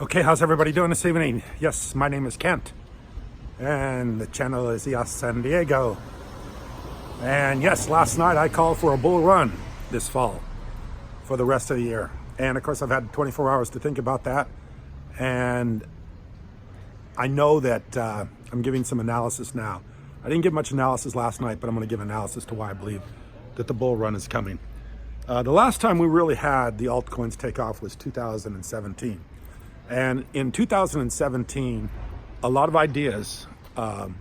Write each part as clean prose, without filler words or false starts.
Okay, how's everybody doing this evening? Yes, my name is Kent, and the channel is EOS San Diego. And yes, last night I called for a bull run this fall for the rest of the year. And of course, I've had 24 hours to think about that. And I know that I'm giving some analysis now. I didn't give much analysis last night, but I'm going to give analysis to why I believe that the bull run is coming. The last time we really had the altcoins take off was 2017. And in 2017, a lot of ideas were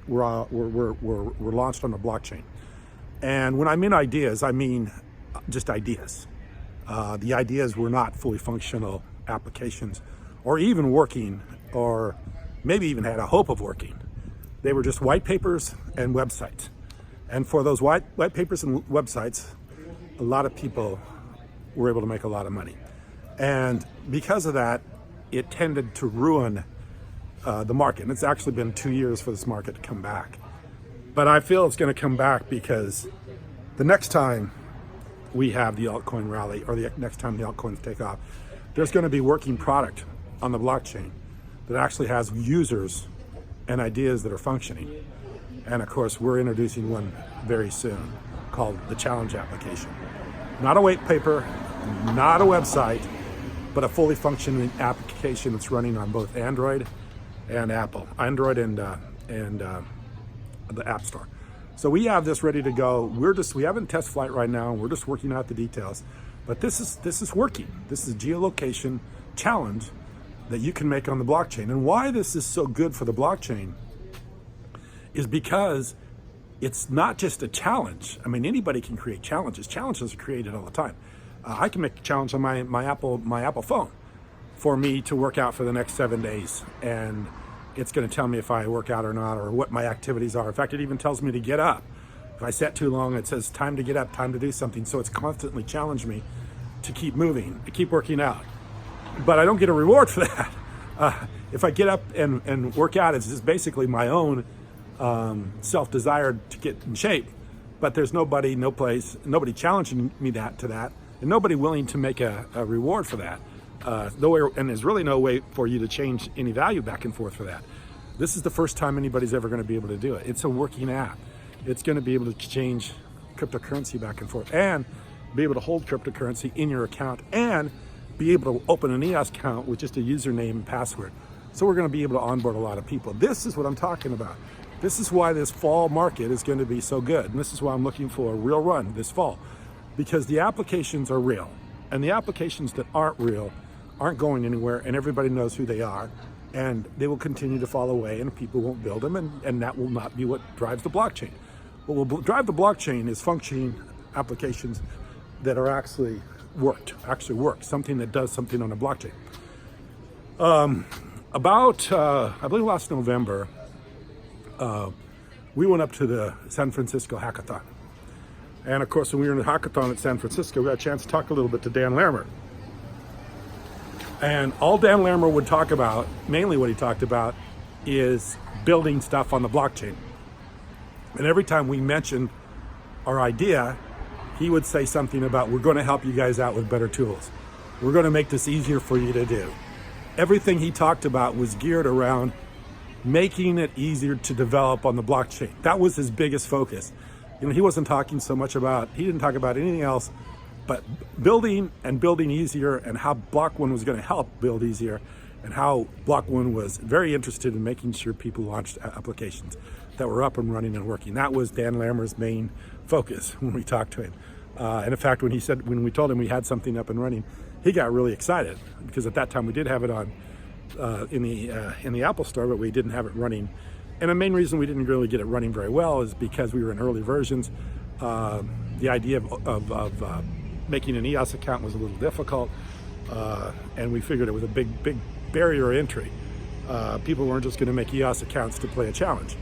launched on the blockchain. And when I mean ideas, I mean just ideas. The ideas were not fully functional applications or even working, or maybe even had a hope of working. They were just white papers and websites. And for those white papers and websites, a lot of people were able to make a lot of money. And because of that, it tended to ruin the market. And it's actually been 2 years for this market to come back. But I feel it's going to come back because the next time we have the altcoin rally, or the next time the altcoins take off, there's going to be working product on the blockchain that actually has users and ideas that are functioning. And of course, we're introducing one very soon called the challenge application. Not a white paper, not a website, but a fully functioning application that's running on both Android and Apple, Android and the App Store. So we have this ready to go. We have it in test flight right now. We're just working out the details, but this is working. This is a geolocation challenge that you can make on the blockchain. And why this is so good for the blockchain is because it's not just a challenge. I mean, anybody can create challenges. Challenges are created all the time. I can make a challenge on my Apple phone for me to work out for the next 7 days, and it's going to tell me if I work out or not, or what my activities are. In fact, it even tells me to get up. If I set too long, it says time to get up, time to do something. So it's constantly challenged me to keep moving, to keep working out. But I don't get a reward for that. If I get up and work out, it's just basically my own self-desired to get in shape. But there's nobody, no place, nobody challenging me to that. And nobody willing to make a reward for that. Nowhere, and there's really no way for you to change any value back and forth for that. This is the first time anybody's ever going to be able to do it. It's a working app. It's going to be able to change cryptocurrency back and forth, and be able to hold cryptocurrency in your account, and be able to open an EOS account with just a username and password. So we're going to be able to onboard a lot of people. This is what I'm talking about. This is why this fall market is going to be so good. And this is why I'm looking for a real run this fall. Because the applications are real, and the applications that aren't real aren't going anywhere, and everybody knows who they are, and they will continue to fall away, and people won't build them, and that will not be what drives the blockchain. What will drive the blockchain is functioning applications that are actually work, something that does something on a blockchain. I believe last November, we went up to the San Francisco hackathon. And of course, when we were in the hackathon at San Francisco, we had a chance to talk a little bit to Dan Larimer. And all Dan Larimer would talk about, mainly what he talked about, is building stuff on the blockchain. And every time we mentioned our idea, he would say something about, we're going to help you guys out with better tools. We're going to make this easier for you to do. Everything he talked about was geared around making it easier to develop on the blockchain. That was his biggest focus. You know, he wasn't talking so much about, he didn't talk about anything else but building easier, and how Block One was going to help build easier, and how Block One was very interested in making sure people launched applications that were up and running and working. That was Dan Larimer's main focus when we talked to him. And in fact, when we told him we had something up and running, he got really excited, because at that time we did have it on in the Apple Store, but we didn't have it running. And the main reason we didn't really get it running very well is because we were in early versions. The idea of making an EOS account was a little difficult, and we figured it was a big barrier entry. People weren't just going to make EOS accounts to play a challenge.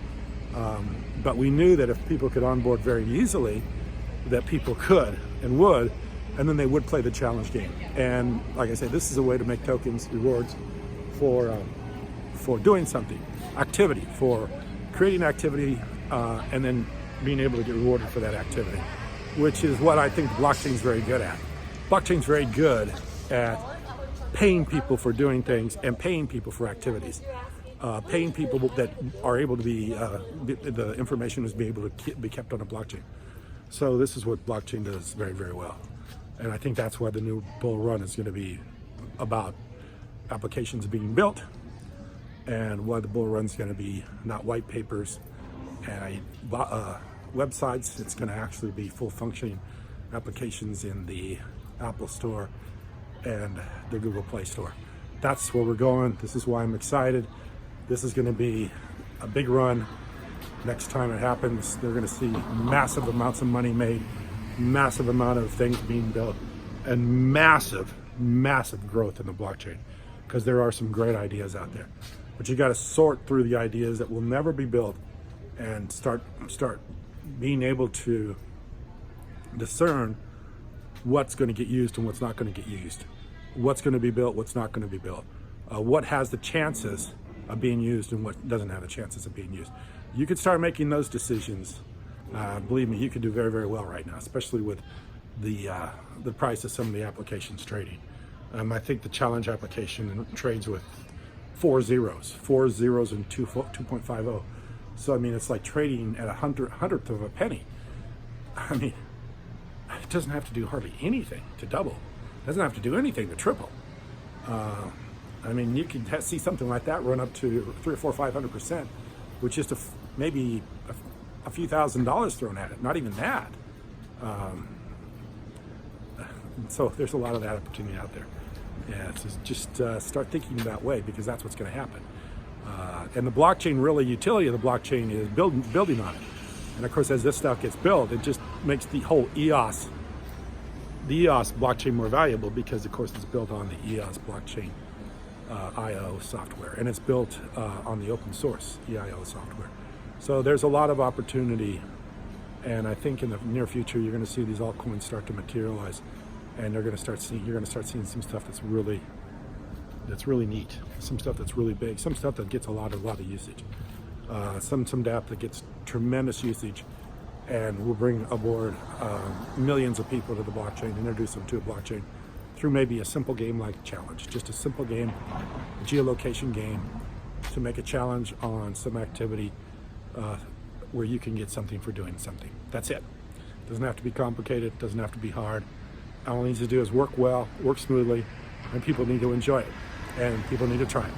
But we knew that if people could onboard very easily, that people could and would, and then they would play the challenge game. And like I said, this is a way to make tokens, rewards for doing something, activity, for creating activity, and then being able to get rewarded for that activity, which is what I think blockchain is very good at. Blockchain is very good at paying people for doing things and paying people for activities. Paying people that are able to be, the information is be able to be kept on a blockchain. So this is what blockchain does very, very well. And I think that's why the new bull run is going to be about applications being built, and why the bull run is going to be not white papers and websites. It's going to actually be full functioning applications in the Apple Store and the Google Play Store. That's where we're going. This is why I'm excited. This is going to be a big run. Next time it happens, they're going to see massive amounts of money made, massive amount of things being built, and massive growth in the blockchain, because there are some great ideas out there. But you got to sort through the ideas that will never be built and start being able to discern what's going to get used and what's not going to get used, what's going to be built, what's not going to be built, what has the chances of being used and what doesn't have the chances of being used. You could start making those decisions. Believe me, you could do very, very well right now, especially with the price of some of the applications trading. I think the challenge application trades with 4 zeros and 2.50. So I mean, it's like trading at a hundredth of a penny. I mean, it doesn't have to do hardly anything to double. It doesn't have to do anything to triple. I mean, you can see something like that run up to 300 or 400 or 500%, with just maybe a few $1,000s thrown at it. Not even that. So there's a lot of that opportunity out there. Yeah, so just start thinking that way, because that's what's going to happen. And the blockchain, really, utility of the blockchain is building on it. And of course, as this stuff gets built, it just makes the whole EOS blockchain more valuable, because of course it's built on the EOS blockchain IO software, and it's built on the open source EIO software. So there's a lot of opportunity, and I think in the near future you're going to see these altcoins start to materialize, and you're going to start seeing some stuff that's really neat, some stuff that's really big, some stuff that gets a lot of usage, some DApp that gets tremendous usage, and we'll bring aboard millions of people to the blockchain, introduce them to a blockchain through maybe a simple game like challenge, just a simple game, a geolocation game, to make a challenge on some activity where you can get something for doing something. That's it. Doesn't have to be complicated, doesn't have to be hard. All it needs to do is work well, work smoothly, and people need to enjoy it, and people need to try it.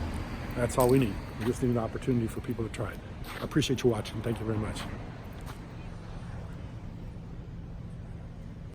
That's all we need. We just need an opportunity for people to try it. I appreciate you watching. Thank you very much.